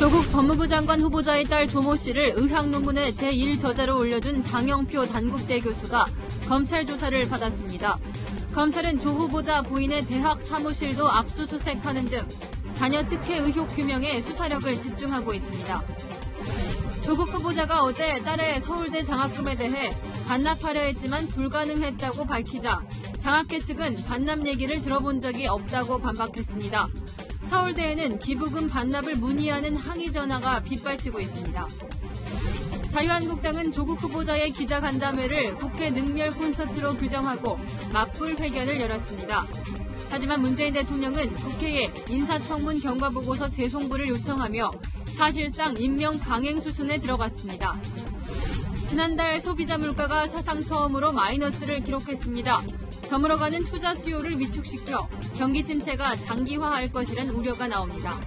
조국 법무부 장관 후보자의 딸 조모 씨를 의학 논문의 제1저자로 올려준 장영표 단국대 교수가 검찰 조사를 받았습니다. 검찰은 조 후보자 부인의 대학 사무실도 압수수색하는 등 자녀 특혜 의혹 규명에 수사력을 집중하고 있습니다. 조국 후보자가 어제 딸의 서울대 장학금에 대해 반납하려 했지만 불가능했다고 밝히자 장학계 측은 반납 얘기를 들어본 적이 없다고 반박했습니다. 서울대에는 기부금 반납을 문의하는 항의 전화가 빗발치고 있습니다. 자유한국당은 조국 후보자의 기자간담회를 국회 능멸 콘서트로 규정하고 맞불 회견을 열었습니다. 하지만 문재인 대통령은 국회에 인사청문 경과보고서 재송부를 요청하며 사실상 임명 강행 수순에 들어갔습니다. 지난달 소비자 물가가 사상 처음으로 마이너스를 기록했습니다. 저물어가는 투자 수요를 위축시켜 경기 침체가 장기화할 것이란 우려가 나옵니다.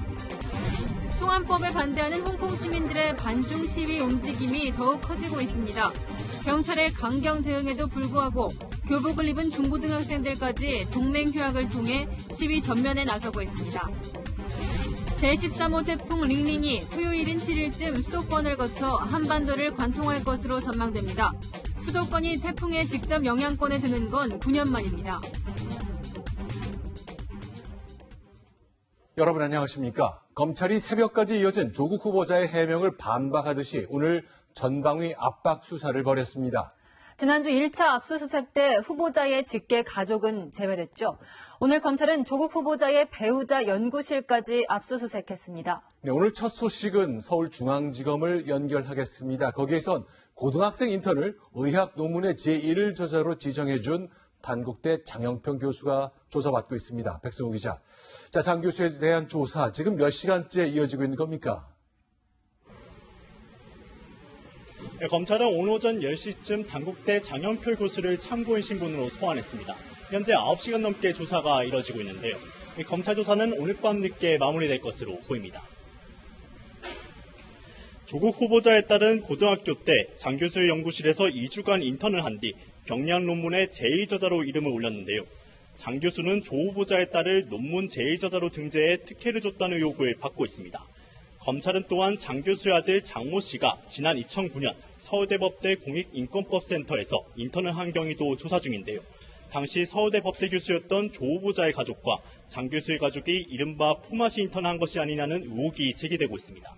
송환법에 반대하는 홍콩 시민들의 반중 시위 움직임이 더욱 커지고 있습니다. 경찰의 강경 대응에도 불구하고 교복을 입은 중고등학생들까지 동맹휴학을 통해 시위 전면에 나서고 있습니다. 제13호 태풍 링링이 토요일인 7일쯤 수도권을 거쳐 한반도를 관통할 것으로 전망됩니다. 수도권이 태풍의 직접 영향권에 드는 건 9년 만입니다. 여러분 안녕하십니까? 검찰이 새벽까지 이어진 조국 후보자의 해명을 반박하듯이 오늘 전방위 압박 수사를 벌였습니다. 지난주 1차 압수수색 때 후보자의 직계 가족은 제외됐죠. 오늘 검찰은 조국 후보자의 배우자 연구실까지 압수수색했습니다. 네, 오늘 첫 소식은 서울중앙지검을 연결하겠습니다. 거기에선 고등학생 인턴을 의학 논문의 제1저자로 지정해준 단국대 장영평 교수가 조사받고 있습니다. 백승우 기자. 자, 장 교수에 대한 조사 지금 몇 시간째 이어지고 있는 겁니까? 네, 검찰은 오늘 오전 10시쯤 단국대 장영표 교수를 참고인 신분으로 소환했습니다. 현재 9시간 넘게 조사가 이뤄지고 있는데요. 검찰 조사는 오늘 밤 늦게 마무리될 것으로 보입니다. 조국 후보자에 따른 고등학교 때 장 교수의 연구실에서 2주간 인턴을 한 뒤 경량 논문의 제2저자로 이름을 올렸는데요. 장 교수는 조 후보자의 딸을 논문 제2저자로 등재해 특혜를 줬다는 의혹을 받고 있습니다. 검찰은 또한 장 교수의 아들 장모 씨가 지난 2009년 서울대법대 공익인권법센터에서 인턴을 한 경위도 조사 중인데요. 당시 서울대 법대 교수였던 조 후보자의 가족과 장 교수의 가족이 이른바 품앗이 인턴을 한 것이 아니냐는 의혹이 제기되고 있습니다.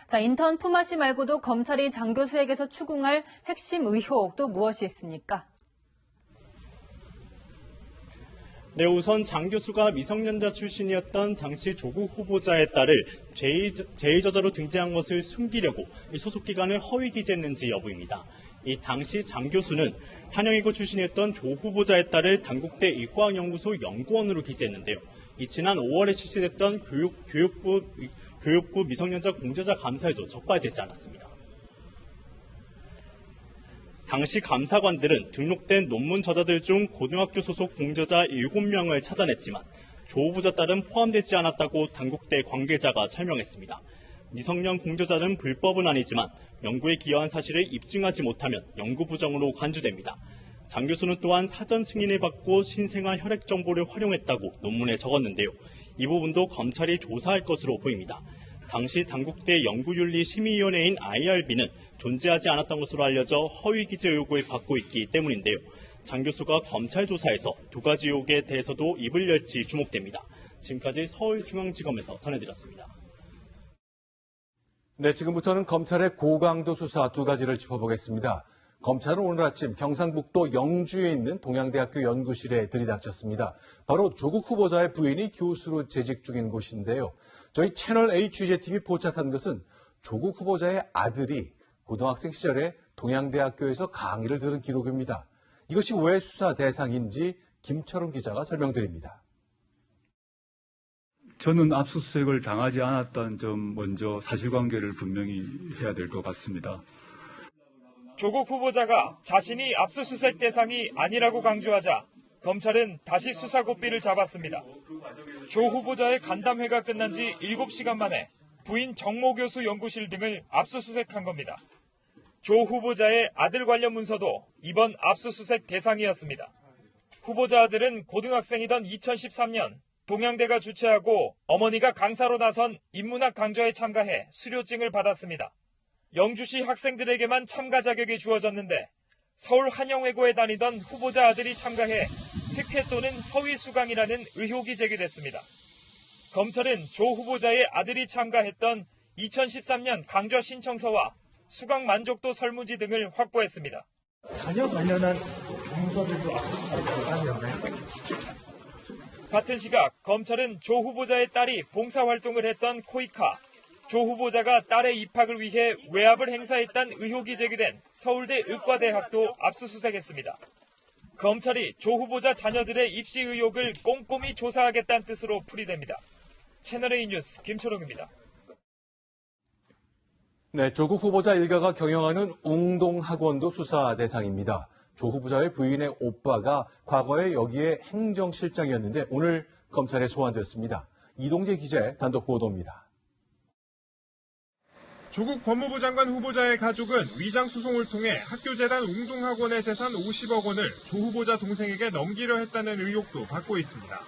자, 인턴 품앗이 말고도 검찰이 장 교수에게서 추궁할 핵심 의혹 또 무엇이 있습니까? 네, 우선 장 교수가 미성년자 출신이었던 당시 조국 후보자의 딸을 제2저자로 등재한 것을 숨기려고 소속기관을 허위 기재했는지 여부입니다. 이 당시 장 교수는 한영이고 출신이었던 조 후보자의 딸을 단국대 일과학연구소 연구원으로 기재했는데요. 지난 5월에 실시됐던 교육부 미성년자 공저자 감사에도 적발되지 않았습니다. 당시 감사관들은 등록된 논문 저자들 중 고등학교 소속 공저자 7명을 찾아냈지만 조 후보자 딸은 포함되지 않았다고 단국대 관계자가 설명했습니다. 미성년 공저자는 불법은 아니지만 연구에 기여한 사실을 입증하지 못하면 연구 부정으로 간주됩니다. 장 교수는 또한 사전 승인을 받고 신생아 혈액 정보를 활용했다고 논문에 적었는데요. 이 부분도 검찰이 조사할 것으로 보입니다. 당시 단국대 연구윤리심의위원회인 IRB는 존재하지 않았던 것으로 알려져 허위 기재 의혹을 받고 있기 때문인데요. 장 교수가 검찰 조사에서 두 가지 의혹에 대해서도 입을 열지 주목됩니다. 지금까지 서울중앙지검에서 전해드렸습니다. 네, 지금부터는 검찰의 고강도 수사 두 가지를 짚어보겠습니다. 검찰은 오늘 아침 경상북도 영주에 있는 동양대학교 연구실에 들이닥쳤습니다. 바로 조국 후보자의 부인이 교수로 재직 중인 곳인데요. 저희 채널A 취재팀이 포착한 것은 조국 후보자의 아들이 고등학생 시절에 동양대학교에서 강의를 들은 기록입니다. 이것이 왜 수사 대상인지 김철웅 기자가 설명드립니다. 저는 압수수색을 당하지 않았다는 점 먼저 사실관계를 분명히 해야 될 것 같습니다. 조국 후보자가 자신이 압수수색 대상이 아니라고 강조하자 검찰은 다시 수사 고삐를 잡았습니다. 조 후보자의 간담회가 끝난 지 7시간 만에 부인 정모 교수 연구실 등을 압수수색한 겁니다. 조 후보자의 아들 관련 문서도 이번 압수수색 대상이었습니다. 후보자 아들은 고등학생이던 2013년 동양대가 주최하고 어머니가 강사로 나선 인문학 강좌에 참가해 수료증을 받았습니다. 영주시 학생들에게만 참가 자격이 주어졌는데 서울 한영외고에 다니던 후보자 아들이 참가해 특혜 또는 허위 수강이라는 의혹이 제기됐습니다. 검찰은 조 후보자의 아들이 참가했던 2013년 강좌 신청서와 수강 만족도 설문지 등을 확보했습니다. 자녀 관련한 문서들도 압수수색 대상이었나요? 같은 시각 검찰은 조 후보자의 딸이 봉사활동을 했던 코이카, 조 후보자가 딸의 입학을 위해 외압을 행사했다는 의혹이 제기된 서울대 의과대학도 압수수색했습니다. 검찰이 조 후보자 자녀들의 입시 의혹을 꼼꼼히 조사하겠다는 뜻으로 풀이됩니다. 채널A 뉴스 김초롱입니다. 네, 조국 후보자 일가가 경영하는 웅동학원도 수사 대상입니다. 조 후보자의 부인의 오빠가 과거에 여기에 행정실장이었는데 오늘 검찰에 소환됐습니다. 이동재 기자의 단독 보도입니다. 조국 법무부 장관 후보자의 가족은 위장소송을 통해 학교재단 웅동학원의 재산 50억 원을 조 후보자 동생에게 넘기려 했다는 의혹도 받고 있습니다.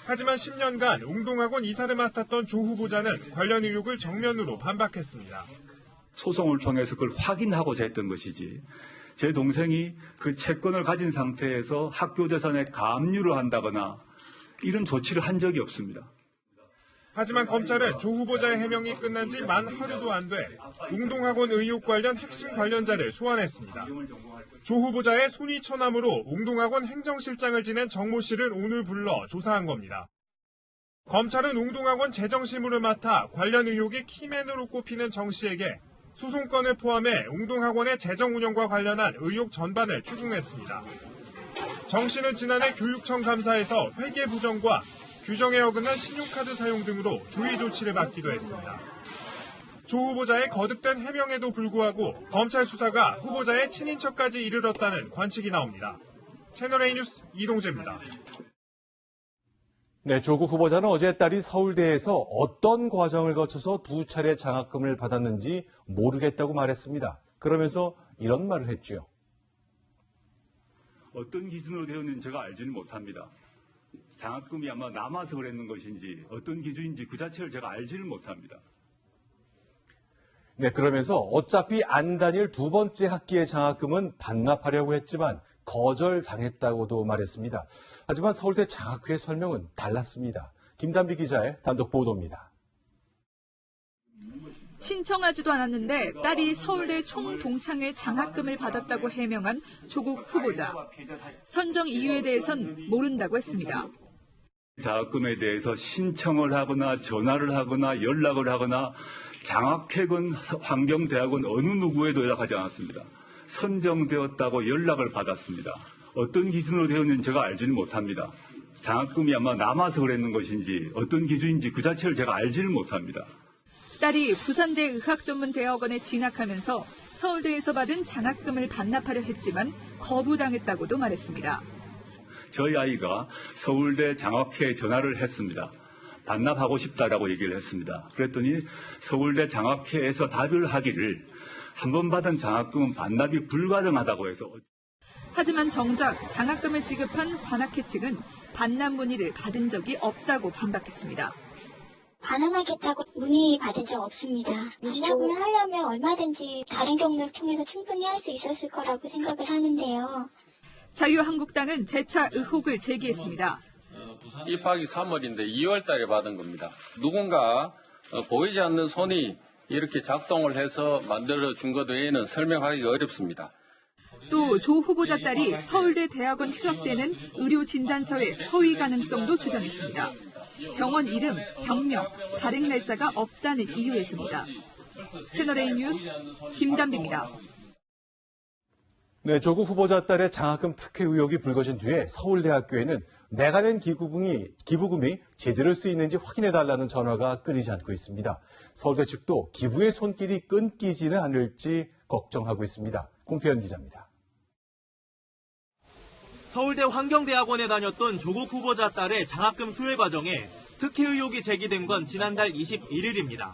하지만 10년간 웅동학원 이사를 맡았던 조 후보자는 관련 의혹을 정면으로 반박했습니다. 소송을 통해서 그걸 확인하고자 했던 것이지 제 동생이 그 채권을 가진 상태에서 학교 재산에 감유를 한다거나 이런 조치를 한 적이 없습니다. 하지만 검찰은 조 후보자의 해명이 끝난 지 만 하루도 안 돼 웅동학원 의혹 관련 핵심 관련자를 소환했습니다. 조 후보자의 손위처남으로 웅동학원 행정실장을 지낸 정모 씨를 오늘 불러 조사한 겁니다. 검찰은 웅동학원 재정실무를 맡아 관련 의혹의 키맨으로 꼽히는 정 씨에게 소송건을 포함해 웅동학원의 재정 운영과 관련한 의혹 전반을 추궁했습니다. 정 씨는 지난해 교육청 감사에서 회계 부정과 규정에 어긋난 신용카드 사용 등으로 주의 조치를 받기도 했습니다. 조 후보자의 거듭된 해명에도 불구하고 검찰 수사가 후보자의 친인척까지 이르렀다는 관측이 나옵니다. 채널A 뉴스 이동재입니다. 네, 조국 후보자는 어제 딸이 서울대에서 어떤 과정을 거쳐서 2차례 장학금을 받았는지 모르겠다고 말했습니다. 그러면서 이런 말을 했죠. 어떤 기준으로 되었는지 제가 알지는 못합니다. 장학금이 아마 남아서 그랬는 것인지 어떤 기준인지 그 자체를 제가 알지는 못합니다. 네, 그러면서 어차피 안 다닐 두 번째 학기의 장학금은 반납하려고 했지만 거절당했다고도 말했습니다. 하지만 서울대 장학회 설명은 달랐습니다. 김단비 기자의 단독 보도입니다. 신청하지도 않았는데 딸이 서울대 총동창회 장학금을 받았다고 해명한 조국 후보자. 선정 이유에 대해선 모른다고 했습니다. 장학금에 대해서 신청을 하거나 전화를 하거나 연락을 하거나 장학회건 환경대학원 어느 누구에도 연락하지 않았습니다. 선정되었다고 연락을 받았습니다. 어떤 기준으로 되었는지 제가 알지는 못합니다. 장학금이 아마 남아서 그랬는 것인지 어떤 기준인지 그 자체를 제가 알지는 못합니다. 딸이 부산대 의학전문대학원에 진학하면서 서울대에서 받은 장학금을 반납하려 했지만 거부당했다고도 말했습니다. 저희 아이가 서울대 장학회에 전화를 했습니다. 반납하고 싶다라고 얘기를 했습니다. 그랬더니 서울대 장학회에서 답을 하기를 한 번 받은 장학금은 반납이 불가능하다고 해서. 하지만 정작 장학금을 지급한 관학회 측은 반납 문의를 받은 적이 없다고 반박했습니다. 반환하겠다고 문의 받은 적 없습니다. 반납을 하려면 얼마든지 다른 경로를 통해서 충분히 할 수 있었을 거라고 생각을 하는데요. 자유한국당은 재차 의혹을 제기했습니다. 입학이 3월인데 2월 달에 받은 겁니다. 누군가 보이지 않는 손이 이렇게 작동을 해서 만들어준 것 외에는 설명하기가 어렵습니다. 또 조 후보자 딸이 서울대 대학원 휴학 때는 의료 진단서의 허위 가능성도 주장했습니다. 병원 이름, 병명, 발행 날짜가 없다는 이유에서입니다. 채널A 뉴스 김단비입니다. 네, 조국 후보자 딸의 장학금 특혜 의혹이 불거진 뒤에 서울대학교에는 내가 낸 기부금이 제대로 쓰이는지 확인해달라는 전화가 끊이지 않고 있습니다. 서울대 측도 기부의 손길이 끊기지는 않을지 걱정하고 있습니다. 공태현 기자입니다. 서울대 환경대학원에 다녔던 조국 후보자 딸의 장학금 수혜 과정에 특혜 의혹이 제기된 건 지난달 21일입니다.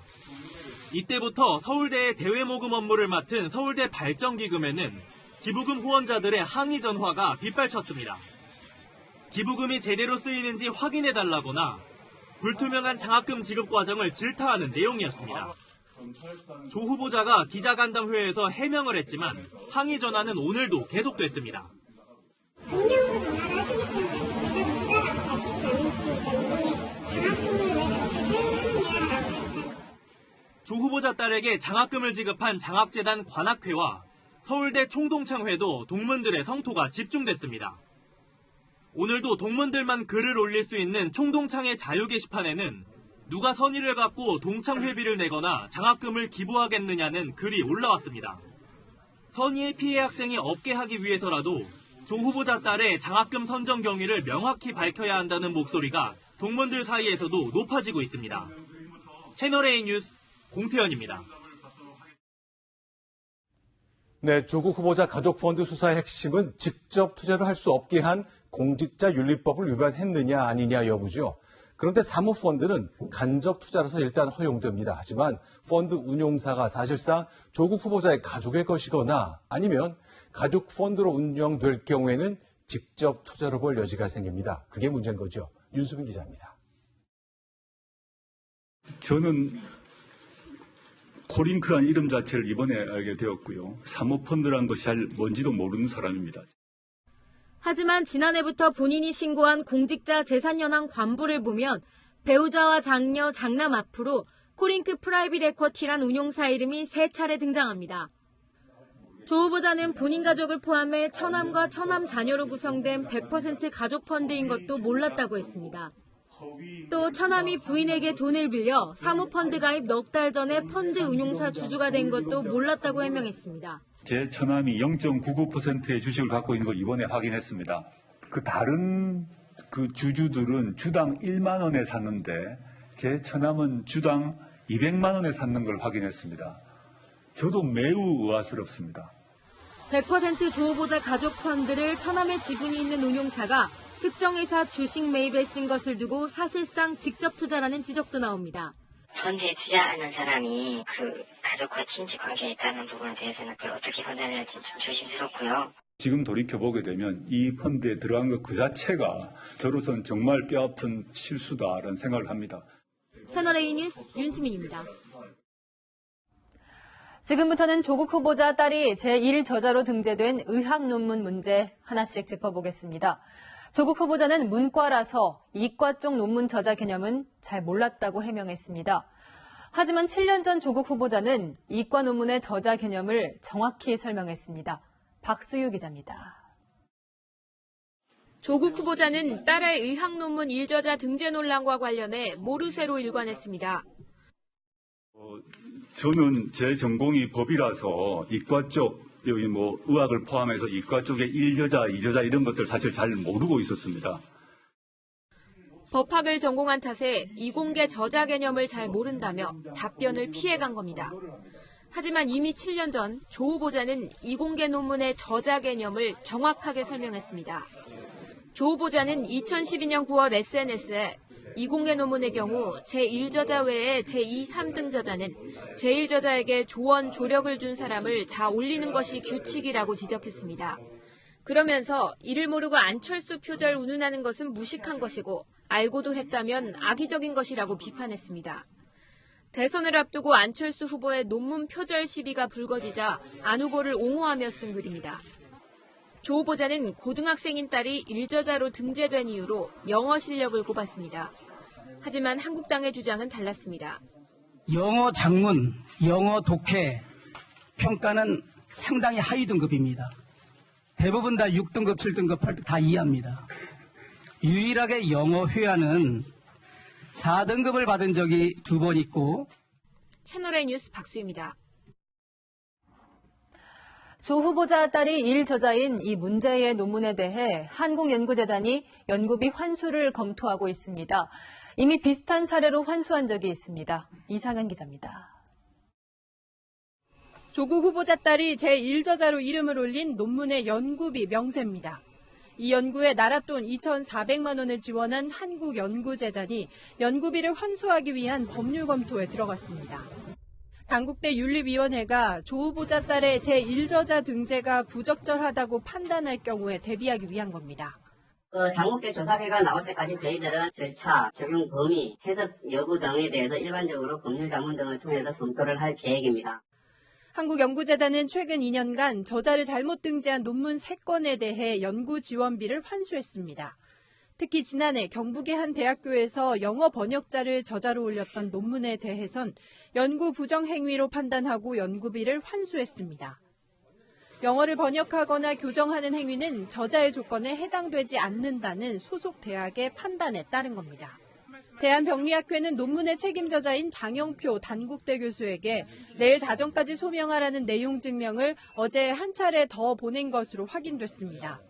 이때부터 서울대의 대외모금 업무를 맡은 서울대 발전기금에는 기부금 후원자들의 항의 전화가 빗발쳤습니다. 기부금이 제대로 쓰이는지 확인해달라거나 불투명한 장학금 지급 과정을 질타하는 내용이었습니다. 조 후보자가 기자간담회에서 해명을 했지만 항의 전화는 오늘도 계속됐습니다. 익명으로 전화를 하시기 때문에 내가 누구다라고 밝히지 않으시기 때문에 장학금을 왜 그렇게 사용하느냐라고. 조 후보자 딸에게 장학금을 지급한 장학재단 관악회와 서울대 총동창회도 동문들의 성토가 집중됐습니다. 오늘도 동문들만 글을 올릴 수 있는 총동창회 자유 게시판에는 누가 선의를 갖고 동창회비를 내거나 장학금을 기부하겠느냐는 글이 올라왔습니다. 선의의 피해 학생이 없게 하기 위해서라도 조 후보자 딸의 장학금 선정 경위를 명확히 밝혀야 한다는 목소리가 동문들 사이에서도 높아지고 있습니다. 채널A 뉴스 공태현입니다. 네, 조국 후보자 가족펀드 수사의 핵심은 직접 투자를 할 수 없게 한 공직자윤리법을 위반했느냐 아니냐 여부죠. 그런데 사모펀드는 간접 투자라서 일단 허용됩니다. 하지만 펀드 운용사가 사실상 조국 후보자의 가족의 것이거나 아니면 가족 펀드로 운영될 경우에는 직접 투자로 볼 여지가 생깁니다. 그게 문제인 거죠. 윤수빈 기자입니다. 저는 코링크라는 이름 자체를 이번에 알게 되었고요. 사모펀드라는 것이 잘 뭔지도 모르는 사람입니다. 하지만 지난해부터 본인이 신고한 공직자 재산현황 관보를 보면 배우자와 장녀, 장남 앞으로 코링크 프라이빗 에쿼티란 운용사 이름이 3차례 등장합니다. 조 후보자는 본인 가족을 포함해 처남과 처남 자녀로 구성된 100% 가족 펀드인 것도 몰랐다고 했습니다. 또 처남이 부인에게 돈을 빌려 사모펀드 가입 넉 달 전에 펀드 운용사 주주가 된 것도 몰랐다고 해명했습니다. 제 처남이 0.99%의 주식을 갖고 있는 걸 이번에 확인했습니다. 그 다른 주주들은 주당 1만 원에 샀는데 제 처남은 주당 200만 원에 샀는 걸 확인했습니다. 저도 매우 의아스럽습니다. 100% 조 후보자 가족 펀드를 처남의 지분이 있는 운용사가 특정 회사 주식 매입에 쓴 것을 두고 사실상 직접 투자라는 지적도 나옵니다. 펀드에 투자하는 사람이 그 가족과 친지 관계에 있다는 부분에 대해서는 그걸 어떻게 판단해야 할지 좀 조심스럽고요. 지금 돌이켜보게 되면 이 펀드에 들어간 것 그 자체가 저로서는 정말 뼈아픈 실수다라는 생각을 합니다. 채널A 뉴스 윤수민입니다. 지금부터는 조국 후보자 딸이 제1저자로 등재된 의학 논문 문제 하나씩 짚어보겠습니다. 조국 후보자는 문과라서 이과 쪽 논문 저자 개념은 잘 몰랐다고 해명했습니다. 하지만 7년 전 조국 후보자는 이과 논문의 저자 개념을 정확히 설명했습니다. 박수유 기자입니다. 조국 후보자는 딸의 의학 논문 1저자 등재 논란과 관련해 모르쇠로 일관했습니다. 저는 제 전공이 법이라서 이과 쪽, 여기 의학을 포함해서 이과 쪽에 1저자, 2저자 이런 것들 사실 잘 모르고 있었습니다. 법학을 전공한 탓에 이공계 저자 개념을 잘 모른다며 답변을 피해간 겁니다. 하지만 이미 7년 전 조 후보자는 이공계 논문의 저자 개념을 정확하게 설명했습니다. 조 후보자는 2012년 9월 SNS에 이공계 논문의 경우 제1저자 외에 제2, 3등 저자는 제1저자에게 조언, 조력을 준 사람을 다 올리는 것이 규칙이라고 지적했습니다. 그러면서 이를 모르고 안철수 표절 운운하는 것은 무식한 것이고 알고도 했다면 악의적인 것이라고 비판했습니다. 대선을 앞두고 안철수 후보의 논문 표절 시비가 불거지자 안 후보를 옹호하며 쓴 글입니다. 조 후보자는 고등학생인 딸이 1저자로 등재된 이유로 영어 실력을 꼽았습니다. 하지만 한국당의 주장은 달랐습니다. 영어 작문, 영어 독해 평가는 상당히 하위 등급입니다. 대부분 다 6등급, 7등급, 8등급 다 이해합니다. 유일하게 영어 회화는 4등급을 받은 적이 2번 있고. 채널A 뉴스 박수입니다. 조 후보자 딸이 1저자인 이 문제의 논문에 대해 한국연구재단이 연구비 환수를 검토하고 있습니다. 이미 비슷한 사례로 환수한 적이 있습니다. 이상은 기자입니다. 조국 후보자 딸이 제1저자로 이름을 올린 논문의 연구비 명세입니다. 이 연구에 나라 돈 2,400만 원을 지원한 한국연구재단이 연구비를 환수하기 위한 법률 검토에 들어갔습니다. 당국대 윤리위원회가 조 후보자 딸의 제1저자 등재가 부적절하다고 판단할 경우에 대비하기 위한 겁니다. 당국대 조사 결과 나올 때까지 저희들은 절차, 적용 범위, 해석 여부 등에 대해서 일반적으로 법률자문 등을 통해서 검토를 할 계획입니다. 한국연구재단은 최근 2년간 저자를 잘못 등재한 논문 3건에 대해 연구 지원비를 환수했습니다. 특히 지난해 경북의 한 대학교에서 영어 번역자를 저자로 올렸던 논문에 대해선 연구 부정 행위로 판단하고 연구비를 환수했습니다. 영어를 번역하거나 교정하는 행위는 저자의 조건에 해당되지 않는다는 소속 대학의 판단에 따른 겁니다. 대한병리학회는 논문의 책임저자인 장영표 단국대 교수에게 내일 자정까지 소명하라는 내용 증명을 어제 한 차례 더 보낸 것으로 확인됐습니다.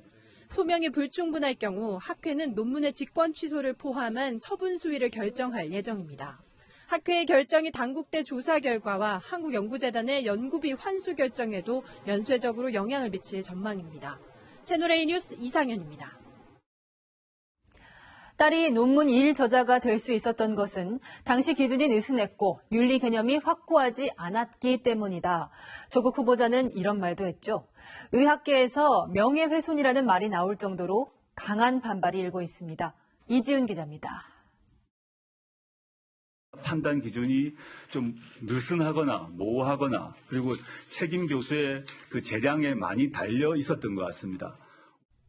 소명이 불충분할 경우 학회는 논문의 직권 취소를 포함한 처분 수위를 결정할 예정입니다. 학회의 결정이 당국대 조사 결과와 한국연구재단의 연구비 환수 결정에도 연쇄적으로 영향을 미칠 전망입니다. 채널A 뉴스 이상현입니다. 딸이 논문 1 저자가 될 수 있었던 것은 당시 기준이 느슨했고 윤리 개념이 확고하지 않았기 때문이다. 조국 후보자는 이런 말도 했죠. 의학계에서 명예훼손이라는 말이 나올 정도로 강한 반발이 일고 있습니다. 이지훈 기자입니다. 판단 기준이 좀 느슨하거나 모호하거나 그리고 책임 교수의 그 재량에 많이 달려 있었던 것 같습니다.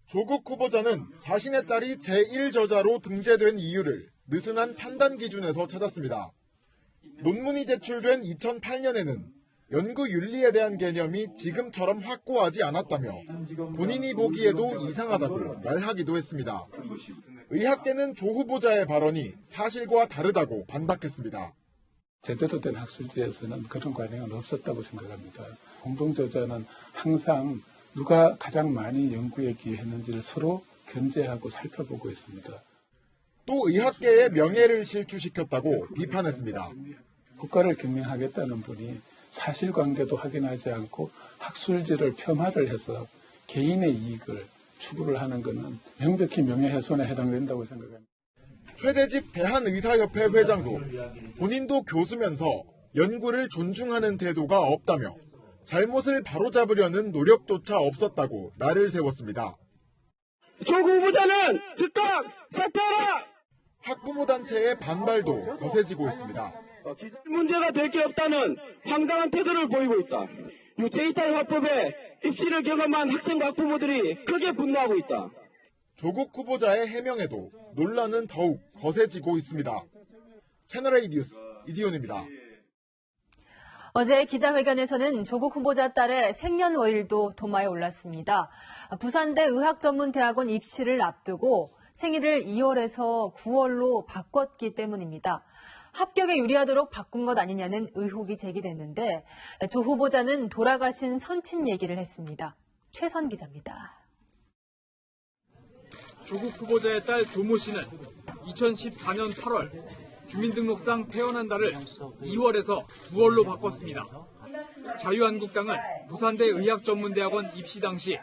조국 후보자는 자신의 딸이 제1저자로 등재된 이유를 느슨한 판단 기준에서 찾았습니다. 논문이 제출된 2008년에는 연구 윤리에 대한 개념이 지금처럼 확고하지 않았다며 본인이 보기에도 이상하다고 말하기도 했습니다. 의학계는 조 후보자의 발언이 사실과 다르다고 반박했습니다. 제대로 된 학술지에서는 그런 관행은 없었다고 생각합니다. 공동저자는 항상 누가 가장 많이 연구에 기여했는지를 서로 견제하고 살펴보고 있습니다. 또 의학계의 명예를 실추시켰다고 비판했습니다. 국가를 경영하겠다는 분이 사실관계도 확인하지 않고 학술지를 폄하를 해서 개인의 이익을 추구를 하는 것은 명백히 명예훼손에 해당된다고 생각합니다. 최대집 대한의사협회 회장도 본인도 교수면서 연구를 존중하는 태도가 없다며 잘못을 바로잡으려는 노력조차 없었다고 날을 세웠습니다. 조국 후보자는 즉각 사퇴하라! 학부모 단체의 반발도 거세지고 있습니다. 문제가 될 게 없다는 황당한 태도를 보이고 있다. 유체이탈 화법에 입시를 경험한 학생과 학부모들이 크게 분노하고 있다. 조국 후보자의 해명에도 논란은 더욱 거세지고 있습니다. 채널A 뉴스 이지훈입니다. 어제 기자회견에서는 조국 후보자 딸의 생년월일도 도마에 올랐습니다. 부산대 의학전문대학원 입시를 앞두고 생일을 2월에서 9월로 바꿨기 때문입니다. 합격에 유리하도록 바꾼 것 아니냐는 의혹이 제기됐는데 조 후보자는 돌아가신 선친 얘기를 했습니다. 최선 기자입니다. 조국 후보자의 딸 조모 씨는 2014년 8월 주민등록상 태어난 달을 2월에서 9월로 바꿨습니다. 자유한국당은 부산대 의학전문대학원 입시 당시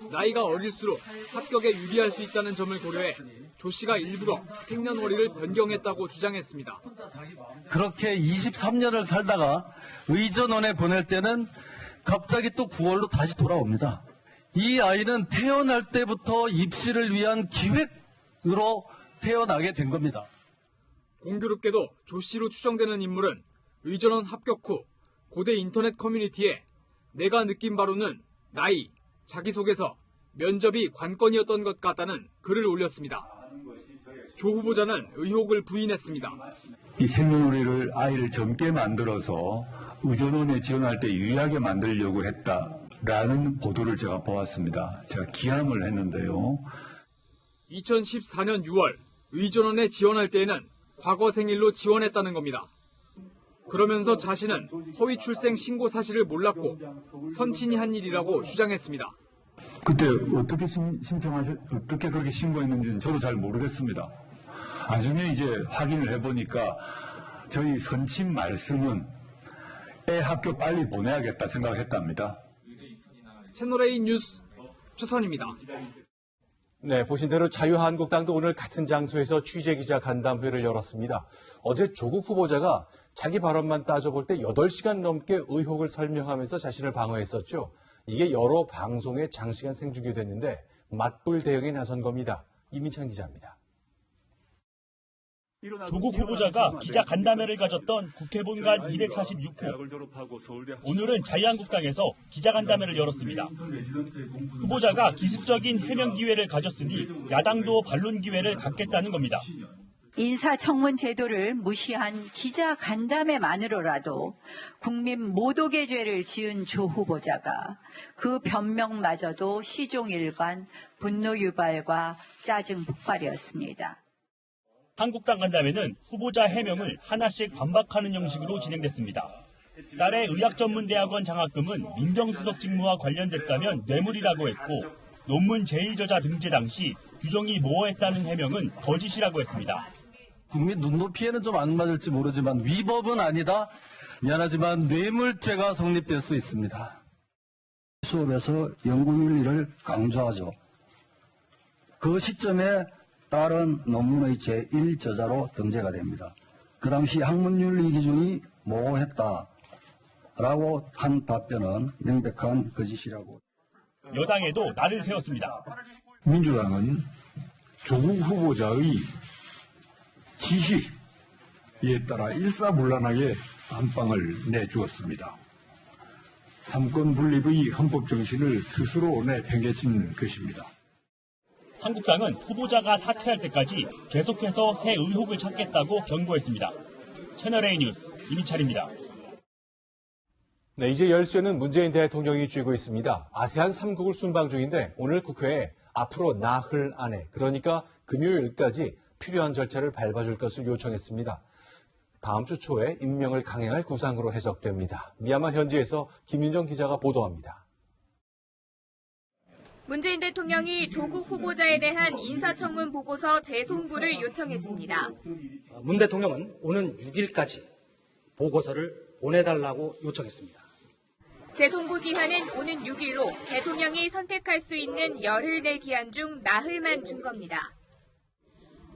나이가 어릴수록 합격에 유리할 수 있다는 점을 고려해 조 씨가 일부러 생년월일을 변경했다고 주장했습니다. 그렇게 23년을 살다가 의전원에 보낼 때는 갑자기 또 9월로 다시 돌아옵니다. 이 아이는 태어날 때부터 입시를 위한 기획으로 태어나게 된 겁니다. 공교롭게도 조 씨로 추정되는 인물은 의전원 합격 후 고대 인터넷 커뮤니티에 내가 느낀 바로는 나이, 자기소개서, 면접이 관건이었던 것 같다는 글을 올렸습니다. 조 후보자는 의혹을 부인했습니다. 이 생년월일을 아이를 젊게 만들어서 의전원에 지원할 때 유리하게 만들려고 했다라는 보도를 제가 보았습니다. 제가 기함을 했는데요. 2014년 6월 의전원에 지원할 때에는 과거 생일로 지원했다는 겁니다. 그러면서 자신은 허위 출생 신고 사실을 몰랐고 선친이 한 일이라고 주장했습니다. 그때 어떻게 그렇게 신고했는지는 저도 잘 모르겠습니다. 나중에 이제 확인을 해보니까 저희 선친 말씀은 애 학교 빨리 보내야겠다 생각했답니다. 채널A 뉴스 최선입니다. 네, 보신 대로 자유한국당도 오늘 같은 장소에서 취재기자 간담회를 열었습니다. 어제 조국 후보자가 자기 발언만 따져볼 때 8시간 넘게 의혹을 설명하면서 자신을 방어했었죠. 이게 여러 방송에 장시간 생중계됐는데 맞불 대응에 나선 겁니다. 이민찬 기자입니다. 조국 후보자가 기자 간담회를 가졌던 국회 본관 246호. 오늘은 자유한국당에서 기자 간담회를 열었습니다. 후보자가 기습적인 해명 기회를 가졌으니 야당도 반론 기회를 갖겠다는 겁니다. 인사청문 제도를 무시한 기자 간담회만으로라도 국민 모독의 죄를 지은 조 후보자가 그 변명마저도 시종일관 분노 유발과 짜증 폭발이었습니다. 한국당 간담회는 후보자 해명을 하나씩 반박하는 형식으로 진행됐습니다. 딸의 의학전문대학원 장학금은 민정수석 직무와 관련됐다면 뇌물이라고 했고 논문 제1저자 등재 당시 규정이 모호했다는 해명은 거짓이라고 했습니다. 국민 눈높이에는 좀 안 맞을지 모르지만 위법은 아니다. 미안하지만 뇌물죄가 성립될 수 있습니다. 수업에서 연구윤리를 강조하죠. 그 시점에 딸은 논문의 제1저자로 등재가 됩니다. 그 당시 학문윤리 기준이 모호했다라고 한 답변은 명백한 거짓이라고. 여당에도 날을 세웠습니다. 민주당은 조국 후보자의 지시에 따라 일사불란하게 안방을 내주었습니다. 삼권 분립의 헌법 정신을 스스로 내팽개친 것입니다. 한국당은 후보자가 사퇴할 때까지 계속해서 새 의혹을 찾겠다고 경고했습니다. 채널A 뉴스 이민찬입니다. 네, 이제 열쇠는 문재인 대통령이 쥐고 있습니다. 아세안 3국을 순방 중인데 오늘 국회에 앞으로 나흘 안에, 그러니까 금요일까지 필요한 절차를 밟아줄 것을 요청했습니다. 다음 주 초에 임명을 강행할 구상으로 해석됩니다. 미얀마 현지에서 김윤정 기자가 보도합니다. 문재인 대통령이 조국 후보자에 대한 인사청문 보고서 재송부를 요청했습니다. 문 대통령은 오는 6일까지 보고서를 보내달라고 요청했습니다. 재송부 기한은 오는 6일로 대통령이 선택할 수 있는 열흘 내 기한 중 나흘만 준 겁니다.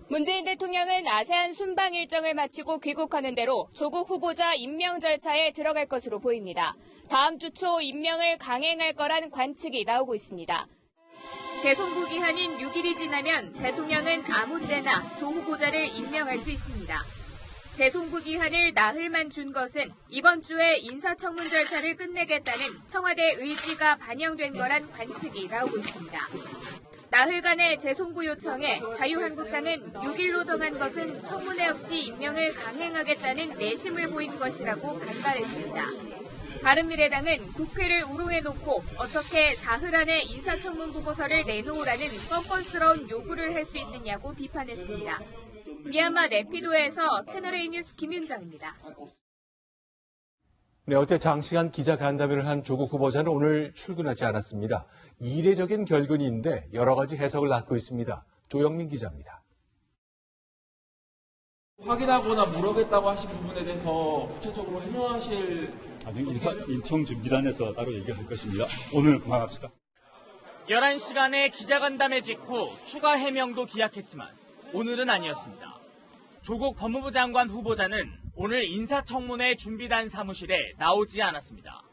문재인 대통령은 아세안 순방 일정을 마치고 귀국하는 대로 조국 후보자 임명 절차에 들어갈 것으로 보입니다. 다음 주 초 임명을 강행할 거란 관측이 나오고 있습니다. 재송부 기한인 6일이 지나면 대통령은 아무 때나 조 후보자를 임명할 수 있습니다. 재송부 기한을 나흘만 준 것은 이번 주에 인사청문 절차를 끝내겠다는 청와대 의지가 반영된 거란 관측이 나오고 있습니다. 나흘간의 재송부 요청에 자유한국당은 6일로 정한 것은 청문회 없이 임명을 강행하겠다는 내심을 보인 것이라고 반발했습니다. 바른미래당은 국회를 우롱해놓고 어떻게 사흘 안에 인사청문 보고서를 내놓으라는 뻔뻔스러운 요구를 할 수 있느냐고 비판했습니다. 미얀마 네피도에서 채널A 뉴스 김윤정입니다. 네, 어제 장시간 기자 간담회를 한 조국 후보자는 오늘 출근하지 않았습니다. 이례적인 결근인데 여러 가지 해석을 낳고 있습니다. 조영민 기자입니다. 확인하거나 물어보겠다고 하신 부분에 대해서 구체적으로 해명하실 나중에 인청준비단에서 따로 얘기할 것입니다. 오늘 그만합시다. 11시간의 기자간담회 직후 추가 해명도 기약했지만 오늘은 아니었습니다. 조국 법무부 장관 후보자는 오늘 인사청문회 준비단 사무실에 나오지 않았습니다.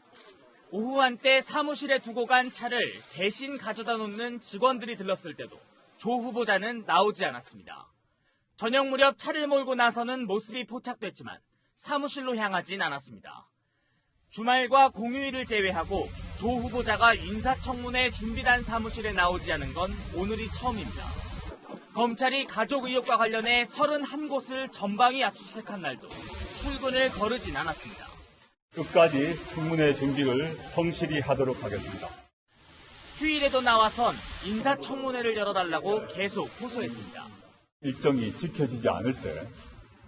오후 한때 사무실에 두고 간 차를 대신 가져다 놓는 직원들이 들렀을 때도 조 후보자는 나오지 않았습니다. 저녁 무렵 차를 몰고 나서는 모습이 포착됐지만 사무실로 향하진 않았습니다. 주말과 공휴일을 제외하고 조 후보자가 인사청문회 준비단 사무실에 나오지 않은 건 오늘이 처음입니다. 검찰이 가족 의혹과 관련해 31곳을 전방위 압수수색한 날도 출근을 거르진 않았습니다. 끝까지 청문회 준비를 성실히 하도록 하겠습니다. 휴일에도 나와선 인사청문회를 열어달라고 계속 호소했습니다. 일정이 지켜지지 않을 때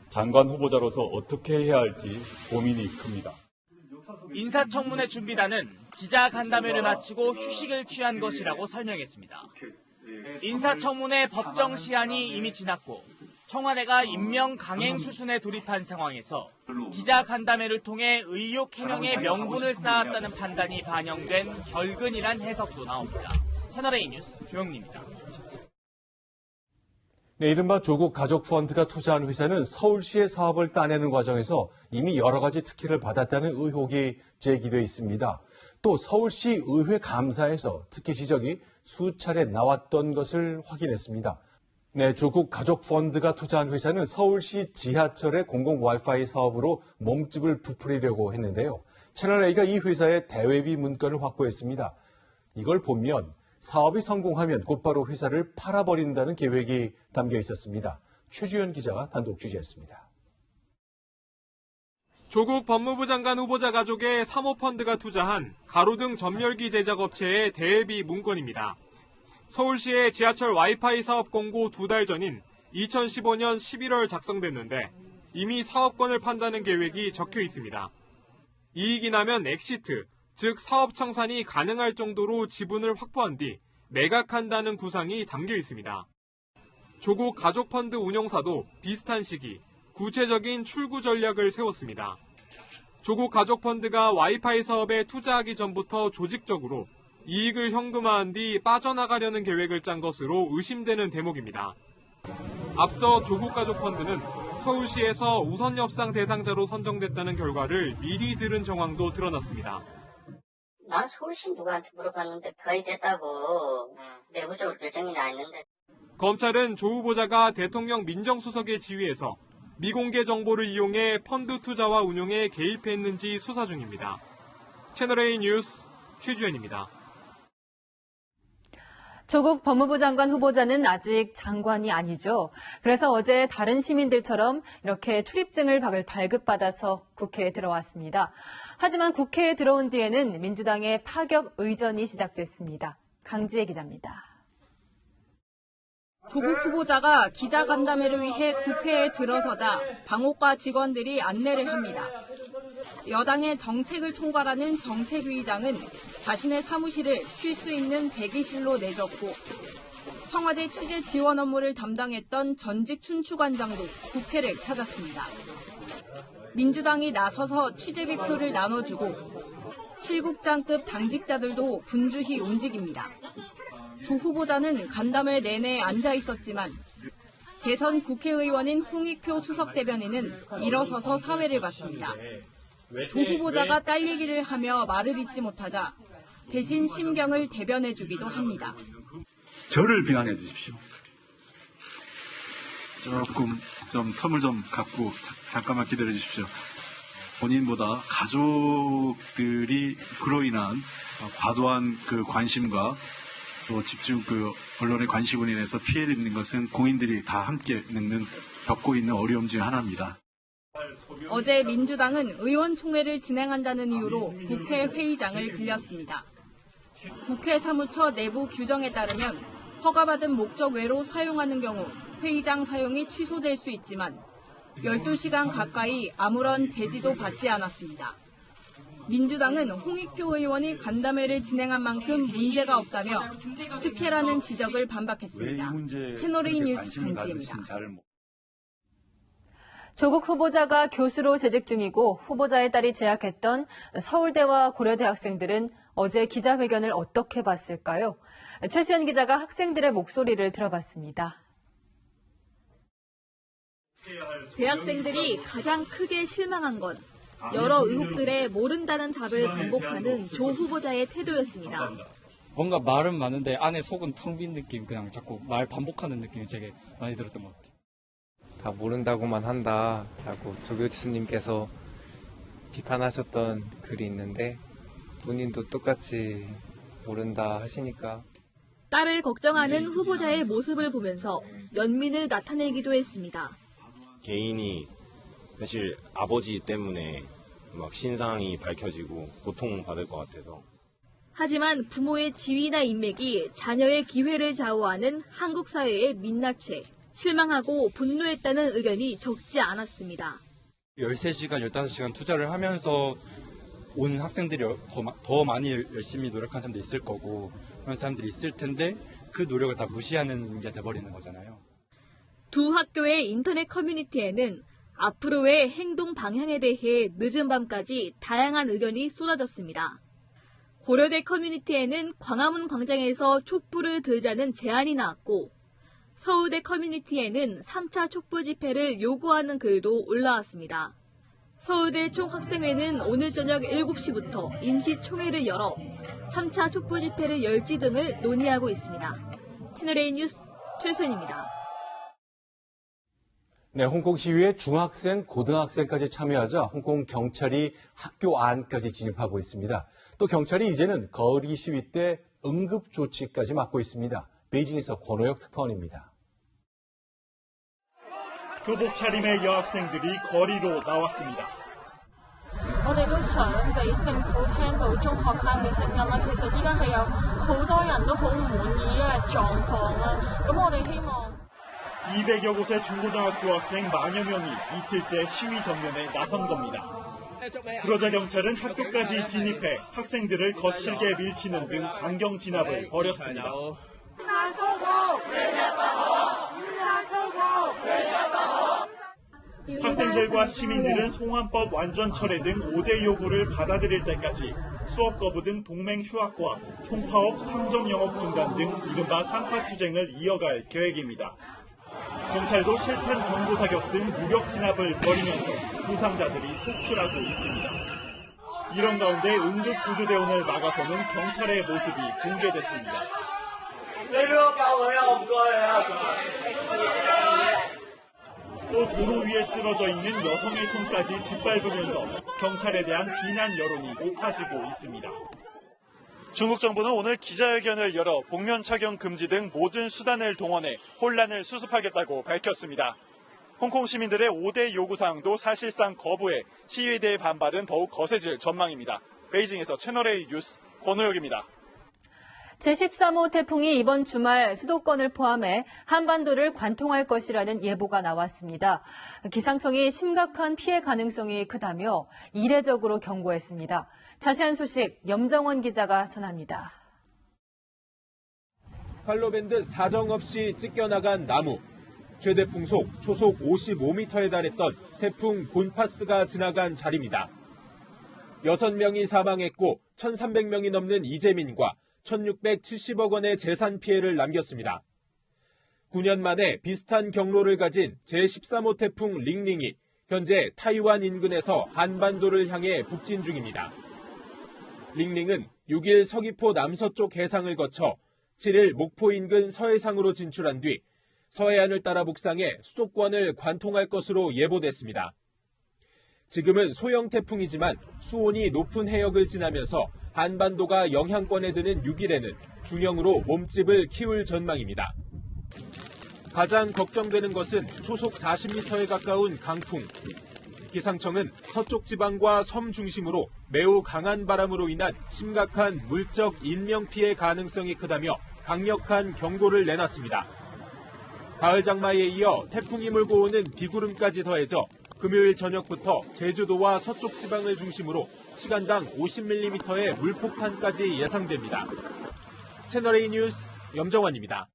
장관 후보자로서 어떻게 해야 할지 고민이 큽니다. 인사청문회 준비단은 기자간담회를 마치고 휴식을 취한 것이라고 설명했습니다. 인사청문회 법정 시한이 이미 지났고 청와대가 임명 강행 수순에 돌입한 상황에서 기자간담회를 통해 의혹 해명의 명분을 쌓았다는 판단이 반영된 결근이란 해석도 나옵니다. 채널A 뉴스 조영민입니다. 네, 이른바 조국 가족펀드가 투자한 회사는 서울시의 사업을 따내는 과정에서 이미 여러 가지 특혜를 받았다는 의혹이 제기돼 있습니다. 또 서울시 의회 감사에서 특혜 지적이 수차례 나왔던 것을 확인했습니다. 네, 조국 가족펀드가 투자한 회사는 서울시 지하철의 공공 와이파이 사업으로 몸집을 부풀리려고 했는데요. 채널A가 이 회사의 대외비 문건을 확보했습니다. 이걸 보면 사업이 성공하면 곧바로 회사를 팔아버린다는 계획이 담겨 있었습니다. 최주연 기자가 단독 취재했습니다. 조국 법무부 장관 후보자 가족의 사모펀드가 투자한 가로등 점열기 제작업체의 대외비 문건입니다. 서울시의 지하철 와이파이 사업 공고 2달 전인 2015년 11월 작성됐는데 이미 사업권을 판다는 계획이 적혀 있습니다. 이익이 나면 엑시트, 즉 사업 청산이 가능할 정도로 지분을 확보한 뒤 매각한다는 구상이 담겨 있습니다. 조국 가족펀드 운용사도 비슷한 시기 구체적인 출구 전략을 세웠습니다. 조국 가족펀드가 와이파이 사업에 투자하기 전부터 조직적으로 이익을 현금화한 뒤 빠져나가려는 계획을 짠 것으로 의심되는 대목입니다. 앞서 조국 가족펀드는 서울시에서 우선 협상 대상자로 선정됐다는 결과를 미리 들은 정황도 드러났습니다. 난 서울시 누구한테 물어봤는데 거의 됐다고 내부적으로 결정이 나 있는데. 검찰은 조 후보자가 대통령 민정수석의 지위에서 미공개 정보를 이용해 펀드 투자와 운용에 개입했는지 수사 중입니다. 채널A 뉴스 최주연입니다. 조국 법무부 장관 후보자는 아직 장관이 아니죠. 그래서 어제 다른 시민들처럼 이렇게 출입증을 발급받아서 국회에 들어왔습니다. 하지만 국회에 들어온 뒤에는 민주당의 파격 의전이 시작됐습니다. 강지혜 기자입니다. 조국 후보자가 기자간담회를 위해 국회에 들어서자 방호과 직원들이 안내를 합니다. 여당의 정책을 총괄하는 정책위의장은 자신의 사무실을 쉴 수 있는 대기실로 내줬고 청와대 취재 지원 업무를 담당했던 전직 춘추관장도 국회를 찾았습니다. 민주당이 나서서 취재비표를 나눠주고 실국장급 당직자들도 분주히 움직입니다. 조 후보자는 간담회 내내 앉아 있었지만 재선 국회의원인 홍익표 수석대변인은 일어서서 사회를 받습니다. 조 후보자가 딸 얘기를 하며 말을 잇지 못하자 대신 심경을 대변해주기도 합니다. 저를 비난해 주십시오. 조금 좀 텀을 좀 갖고 잠깐만 기다려 주십시오. 본인보다 가족들이 그로 인한 과도한 그 관심과 또 집중 언론의 관심으로 인해서 피해를 입는 것은 공인들이 다 함께 겪고 있는 어려움 중 하나입니다. 어제 민주당은 의원총회를 진행한다는 이유로 국회 회의장을 빌렸습니다. 국회 사무처 내부 규정에 따르면 허가받은 목적 외로 사용하는 경우 회의장 사용이 취소될 수 있지만 12시간 가까이 아무런 제지도 받지 않았습니다. 민주당은 홍익표 의원이 간담회를 진행한 만큼 문제가 없다며 특혜라는 지적을 반박했습니다. 채널A 뉴스 강지혜입니다. 조국 후보자가 교수로 재직 중이고 후보자의 딸이 재학했던 서울대와 고려대 학생들은 어제 기자회견을 어떻게 봤을까요? 최수연 기자가 학생들의 목소리를 들어봤습니다. 대학생들이 가장 크게 실망한 건 여러 의혹들에 모른다는 답을 반복하는 조 후보자의 태도였습니다. 뭔가 말은 많은데 안에 속은 텅 빈 느낌, 그냥 자꾸 말 반복하는 느낌이 되게 많이 들었던 것 같아요. 다 모른다고만 한다라고 조 교수님께서 비판하셨던 글이 있는데 본인도 똑같이 모른다 하시니까. 딸을 걱정하는 후보자의 모습을 보면서 연민을 나타내기도 했습니다. 개인이 사실 아버지 때문에 막 신상이 밝혀지고 고통받을 것 같아서. 하지만 부모의 지위나 인맥이 자녀의 기회를 좌우하는 한국 사회의 민낯에 실망하고 분노했다는 의견이 적지 않았습니다. 13시간, 15시간 투자를 하면서 온 학생들이 더 많이 열심히 노력한 사람도 있을 거고 그런 사람들이 있을 텐데 그 노력을 다 무시하는 게 돼버리는 거잖아요. 두 학교의 인터넷 커뮤니티에는 앞으로의 행동 방향에 대해 늦은 밤까지 다양한 의견이 쏟아졌습니다. 고려대 커뮤니티에는 광화문 광장에서 촛불을 들자는 제안이 나왔고 서울대 커뮤니티에는 3차 촛불 집회를 요구하는 글도 올라왔습니다. 서울대 총학생회는 오늘 저녁 7시부터 임시총회를 열어 3차 촛불 집회를 열지 등을 논의하고 있습니다. 채널A 뉴스 최수연입니다. 네, 홍콩 시위에 중학생, 고등학생까지 참여하자 홍콩 경찰이 학교 안까지 진입하고 있습니다. 또 경찰이 이제는 거리 시위 때 응급 조치까지 맡고 있습니다. 베이징에서 권호혁 특파원입니다. 교복 차림의 여학생들이 거리로 나왔습니다. 我哋都想俾政府聽到中學生嘅聲音啦。其實依家係有好多人都好唔滿意嘅狀況啦。咁我哋希望 200여 곳의 중고등학교 학생 만여 명이 이틀째 시위 전면에 나선 겁니다. 그러자 경찰은 학교까지 진입해 학생들을 거칠게 밀치는 등 강경 진압을 벌였습니다. 학생들과 시민들은 송환법 완전 철회 등 5대 요구를 받아들일 때까지 수업 거부 등 동맹 휴학과 총파업, 상점 영업 중단 등 이른바 삼파 투쟁을 이어갈 계획입니다. 경찰도 실탄 경고 사격 등 무력 진압을 벌이면서 부상자들이 속출하고 있습니다. 이런 가운데 응급구조대원을 막아서는 경찰의 모습이 공개됐습니다. 또 도로 위에 쓰러져 있는 여성의 손까지 짓밟으면서 경찰에 대한 비난 여론이 높아지고 있습니다. 중국 정부는 오늘 기자회견을 열어 복면 착용 금지 등 모든 수단을 동원해 혼란을 수습하겠다고 밝혔습니다. 홍콩 시민들의 5대 요구사항도 사실상 거부해 시위에 대해 반발은 더욱 거세질 전망입니다. 베이징에서 채널A 뉴스 권호혁입니다. 제13호 태풍이 이번 주말 수도권을 포함해 한반도를 관통할 것이라는 예보가 나왔습니다. 기상청이 심각한 피해 가능성이 크다며 이례적으로 경고했습니다. 자세한 소식 염정원 기자가 전합니다. 팔로밴드 사정없이 찢겨나간 나무, 최대 풍속 초속 55m에 달했던 태풍 본파스가 지나간 자리입니다. 6명이 사망했고 1,300명이 넘는 이재민과 1,670억 원의 재산 피해를 남겼습니다. 9년 만에 비슷한 경로를 가진 제13호 태풍 링링이 현재 타이완 인근에서 한반도를 향해 북진 중입니다. 링링은 6일 서귀포 남서쪽 해상을 거쳐 7일 목포 인근 서해상으로 진출한 뒤 서해안을 따라 북상해 수도권을 관통할 것으로 예보됐습니다. 지금은 소형 태풍이지만 수온이 높은 해역을 지나면서 한반도가 영향권에 드는 6일에는 중형으로 몸집을 키울 전망입니다. 가장 걱정되는 것은 초속 40m에 가까운 강풍. 기상청은 서쪽 지방과 섬 중심으로 매우 강한 바람으로 인한 심각한 물적 인명 피해 가능성이 크다며 강력한 경고를 내놨습니다. 가을 장마에 이어 태풍이 몰고 오는 비구름까지 더해져 금요일 저녁부터 제주도와 서쪽 지방을 중심으로 시간당 50mm의 물폭탄까지 예상됩니다. 채널A 뉴스 염정원입니다.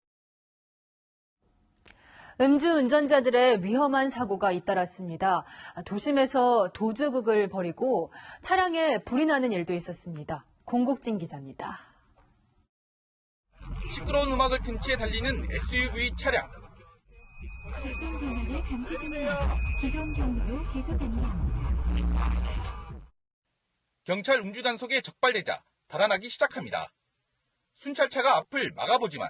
음주운전자들의 위험한 사고가 잇따랐습니다. 도심에서 도주극을 벌이고 차량에 불이 나는 일도 있었습니다. 공국진 기자입니다. 시끄러운 음악을 튼 채 달리는 SUV 차량. 발생 변화를 감지 중입니다. 기존 경로로 계속 안내합니다. 경찰 음주 단속에 적발되자 달아나기 시작합니다. 순찰차가 앞을 막아보지만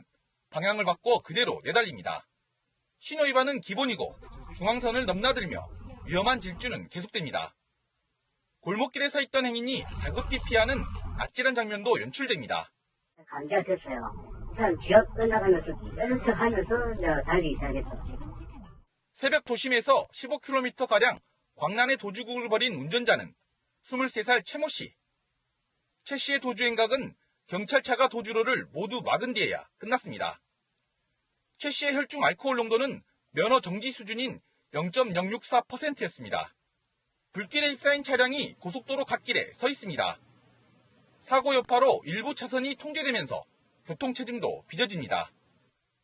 방향을 바꿔 그대로 내달립니다. 신호 위반은 기본이고 중앙선을 넘나들며 위험한 질주는 계속됩니다. 골목길에 서 있던 행인이 다급히 피하는 아찔한 장면도 연출됩니다. 감지가 됐어요. 이 사람 지역 끝나가면서 빼는 척 하면서 달리기 시작했다. 새벽 도심에서 15km가량 광란의 도주극을 벌인 운전자는 23살 최모 씨. 최 씨의 도주 행각은 경찰차가 도주로를 모두 막은 뒤에야 끝났습니다. 최 씨의 혈중 알코올 농도는 면허 정지 수준인 0.064%였습니다. 불길에 휩싸인 차량이 고속도로 갓길에 서 있습니다. 사고 여파로 일부 차선이 통제되면서 교통체증도 빚어집니다.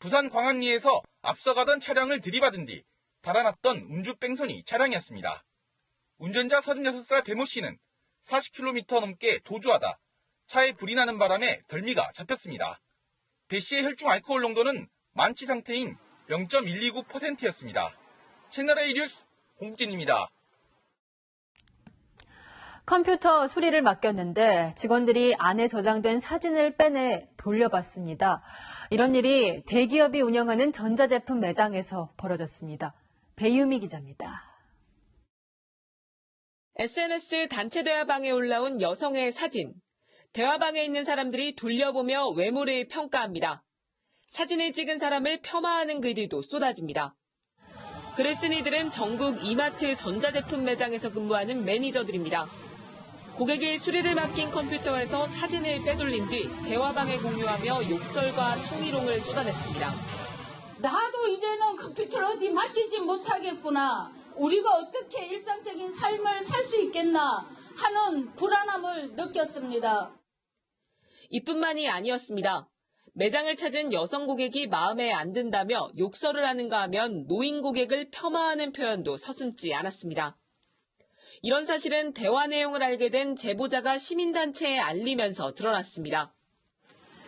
부산 광안리에서 앞서가던 차량을 들이받은 뒤 달아났던 음주 뺑소니 차량이었습니다. 운전자 36살 배모 씨는 40km 넘게 도주하다 차에 불이 나는 바람에 덜미가 잡혔습니다. 배 씨의 혈중 알코올 농도는 만취 상태인 0.129%였습니다. 채널A 뉴스 공국진입니다. 컴퓨터 수리를 맡겼는데 직원들이 안에 저장된 사진을 빼내 돌려받습니다. 이런 일이 대기업이 운영하는 전자제품 매장에서 벌어졌습니다. 배유미 기자입니다. SNS 단체 대화방에 올라온 여성의 사진. 대화방에 있는 사람들이 돌려보며 외모를 평가합니다. 사진을 찍은 사람을 폄하하는 글들도 쏟아집니다. 글을 쓴 이들은 전국 이마트 전자제품 매장에서 근무하는 매니저들입니다. 고객이 수리를 맡긴 컴퓨터에서 사진을 빼돌린 뒤 대화방에 공유하며 욕설과 성희롱을 쏟아냈습니다. 나도 이제는 컴퓨터를 어디 맡기지 못하겠구나. 우리가 어떻게 일상적인 삶을 살 수 있겠나 하는 불안함을 느꼈습니다. 이뿐만이 아니었습니다. 매장을 찾은 여성 고객이 마음에 안 든다며 욕설을 하는가 하면 노인 고객을 폄하하는 표현도 서슴지 않았습니다. 이런 사실은 대화 내용을 알게 된 제보자가 시민단체에 알리면서 드러났습니다.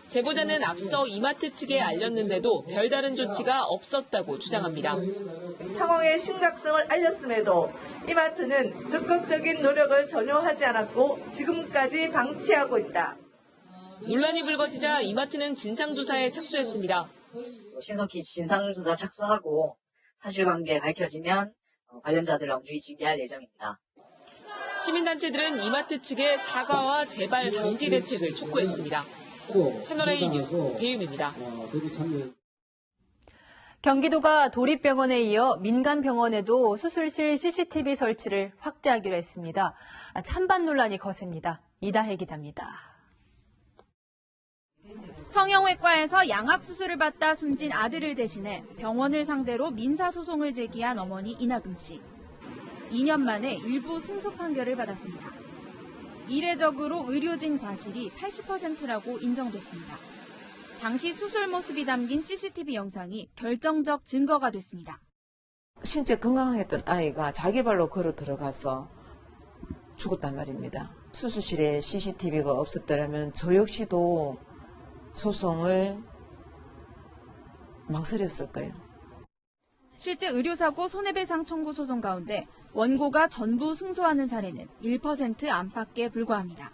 제보자는 앞서 이마트 측에 알렸는데도 별다른 조치가 없었다고 주장합니다. 상황의 심각성을 알렸음에도 이마트는 적극적인 노력을 전혀 하지 않았고 지금까지 방치하고 있다. 논란이 불거지자 이마트는 진상조사에 착수했습니다. 신속히 진상조사 착수하고 사실관계 밝혀지면 관련자들을 엄중히 징계할 예정입니다. 시민단체들은 이마트 측의 사과와 재발 방지 대책을 촉구했습니다. 채널A 뉴스 배윤입니다. 경기도가 도립병원에 이어 민간병원에도 수술실 CCTV 설치를 확대하기로 했습니다. 찬반 논란이 거셉니다. 이다혜 기자입니다. 성형외과에서 양악수술을 받다 숨진 아들을 대신해 병원을 상대로 민사소송을 제기한 어머니 이나금 씨. 2년 만에 일부 승소 판결을 받았습니다. 이례적으로 의료진 과실이 80%라고 인정됐습니다. 당시 수술 모습이 담긴 CCTV 영상이 결정적 증거가 됐습니다. 신체 건강했던 아이가 자기 발로 걸어 들어가서 죽었단 말입니다. 수술실에 CCTV가 없었더라면 저 역시도 소송을 망설였을 거예요. 실제 의료사고 손해배상 청구 소송 가운데 원고가 전부 승소하는 사례는 1% 안팎에 불과합니다.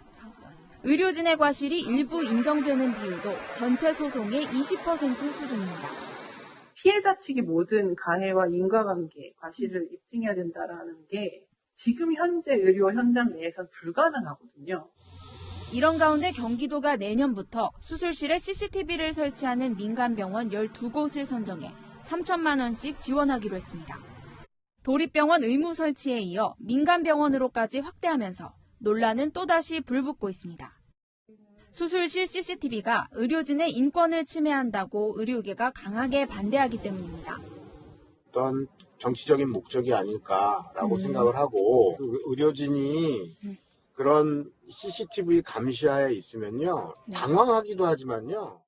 의료진의 과실이 일부 인정되는 비율도 전체 소송의 20% 수준입니다. 피해자 측이 모든 가해와 인과관계, 과실을 입증해야 된다는 게 지금 현재 의료 현장 내에선 불가능하거든요. 이런 가운데 경기도가 내년부터 수술실에 CCTV를 설치하는 민간병원 12곳을 선정해 3천만 원씩 지원하기로 했습니다. 도립병원 의무 설치에 이어 민간병원으로까지 확대하면서 논란은 또다시 불붙고 있습니다. 수술실 CCTV가 의료진의 인권을 침해한다고 의료계가 강하게 반대하기 때문입니다. 어떤 정치적인 목적이 아닐까라고 생각을 하고 의료진이 그런 CCTV 감시하에 있으면요 당황하기도 하지만요.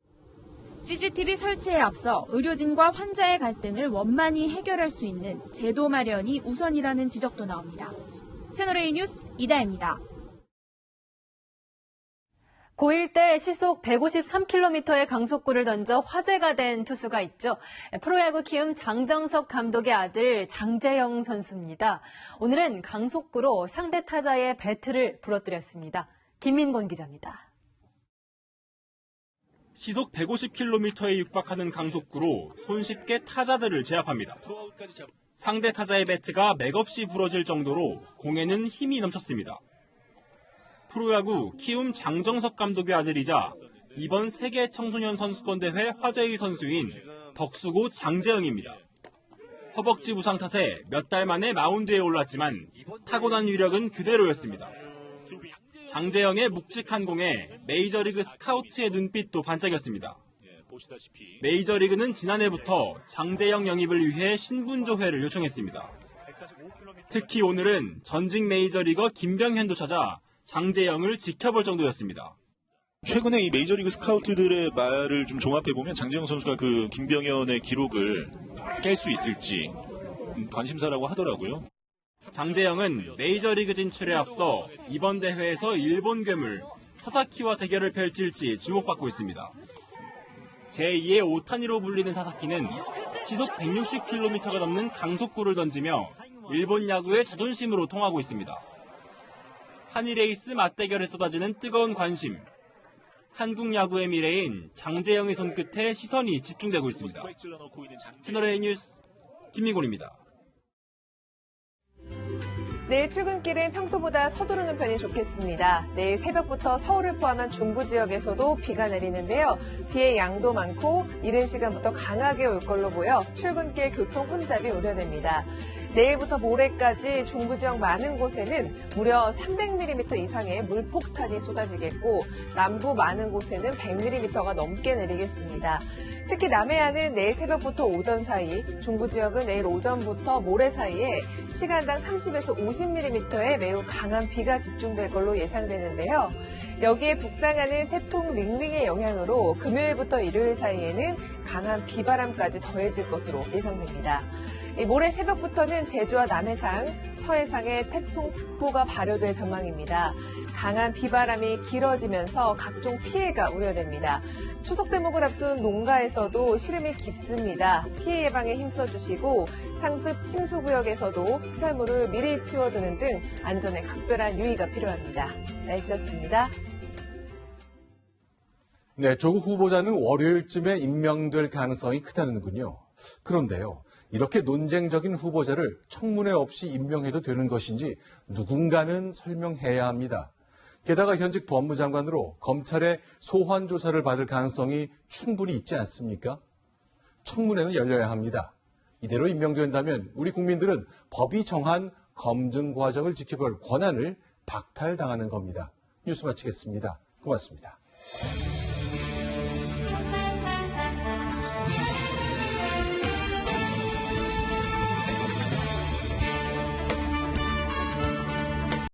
CCTV 설치에 앞서 의료진과 환자의 갈등을 원만히 해결할 수 있는 제도 마련이 우선이라는 지적도 나옵니다. 채널A 뉴스 이다혜입니다. 고1 때 시속 153km의 강속구를 던져 화제가 된 투수가 있죠. 프로야구 키움 장정석 감독의 아들 장재영 선수입니다. 오늘은 강속구로 상대 타자의 배트를 부러뜨렸습니다. 김민곤 기자입니다. 시속 150km에 육박하는 강속구로 손쉽게 타자들을 제압합니다. 상대 타자의 배트가 맥없이 부러질 정도로 공에는 힘이 넘쳤습니다. 프로야구 키움 장정석 감독의 아들이자 이번 세계 청소년 선수권 대회 화제의 선수인 덕수고 장재영입니다. 허벅지 부상 탓에 몇 달 만에 마운드에 올랐지만 타고난 위력은 그대로였습니다. 장재영의 묵직한 공에 메이저리그 스카우트의 눈빛도 반짝였습니다. 메이저리그는 지난해부터 장재영 영입을 위해 신분조회를 요청했습니다. 특히 오늘은 전직 메이저리거 김병현도 찾아 장재영을 지켜볼 정도였습니다. 최근에 이 메이저리그 스카우트들의 말을 좀 종합해보면 장재영 선수가 그 김병현의 기록을 깰 수 있을지 관심사라고 하더라고요. 장재영은 메이저리그 진출에 앞서 이번 대회에서 일본 괴물 사사키와 대결을 펼칠지 주목받고 있습니다. 제2의 오타니로 불리는 사사키는 시속 160km가 넘는 강속구를 던지며 일본 야구의 자존심으로 통하고 있습니다. 한일에이스 맞대결에 쏟아지는 뜨거운 관심. 한국 야구의 미래인 장재영의 손끝에 시선이 집중되고 있습니다. 채널A 뉴스 김민곤입니다. 내일 출근길은 평소보다 서두르는 편이 좋겠습니다. 내일 새벽부터 서울을 포함한 중부 지역에서도 비가 내리는데요. 비의 양도 많고 이른 시간부터 강하게 올 걸로 보여 출근길 교통 혼잡이 우려됩니다. 내일부터 모레까지 중부 지역 많은 곳에는 무려 300mm 이상의 물폭탄이 쏟아지겠고 남부 많은 곳에는 100mm가 넘게 내리겠습니다. 특히 남해안은 내일 새벽부터 오전 사이, 중부 지역은 내일 오전부터 모레 사이에 시간당 30에서 50mm의 매우 강한 비가 집중될 걸로 예상되는데요. 여기에 북상하는 태풍 링링의 영향으로 금요일부터 일요일 사이에는 강한 비바람까지 더해질 것으로 예상됩니다. 모레 새벽부터는 제주와 남해상, 서해상에 태풍특보가 발효될 전망입니다. 강한 비바람이 길어지면서 각종 피해가 우려됩니다. 추석 대목을 앞둔 농가에서도 시름이 깊습니다. 피해 예방에 힘써주시고 상습 침수구역에서도 시설물을 미리 치워두는 등 안전에 각별한 유의가 필요합니다. 날씨였습니다. 네, 조국 후보자는 월요일쯤에 임명될 가능성이 크다는군요. 그런데요, 이렇게 논쟁적인 후보자를 청문회 없이 임명해도 되는 것인지 누군가는 설명해야 합니다. 게다가 현직 법무장관으로 검찰의 소환 조사를 받을 가능성이 충분히 있지 않습니까? 청문회는 열려야 합니다. 이대로 임명된다면 우리 국민들은 법이 정한 검증 과정을 지켜볼 권한을 박탈당하는 겁니다. 뉴스 마치겠습니다. 고맙습니다.